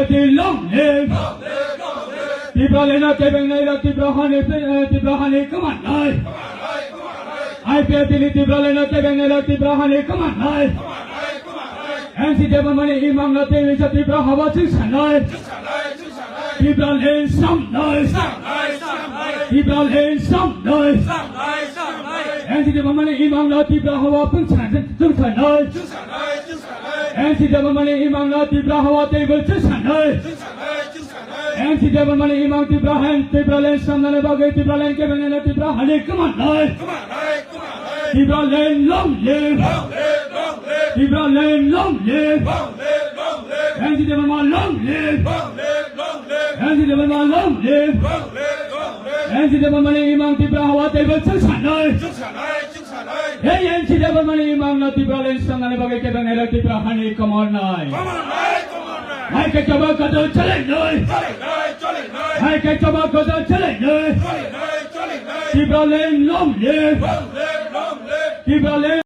Long live! Tibra lena kebeng naira tibra hani come on live! I feel the tibra lena kebeng naira tibra hani come on live! And si devan mani imam na tevi sa tibra hawa chingsan live! Tibra len some noise! Tibra len some noise! And si devan mani imam na tibra hawa chingsan live! And si devan mani imam na tibra hawa tevi chingsan live! And si devan mani imam tibra len some nane bagai tibra len kebeng naira tibra hani come on live! Tibra len long live! Tibra len long live! And si devan mani long live! And si devan mani long live! And si devan mani imam tibra hawa tevi chingsan live! Hey, and si devan mani imam na tibra len some nane bagai kebeng naira tibra hani come on live! Hai ke coba kau chale noi! Hai ke coba kau chale noi! Tibra len long live! Tibra len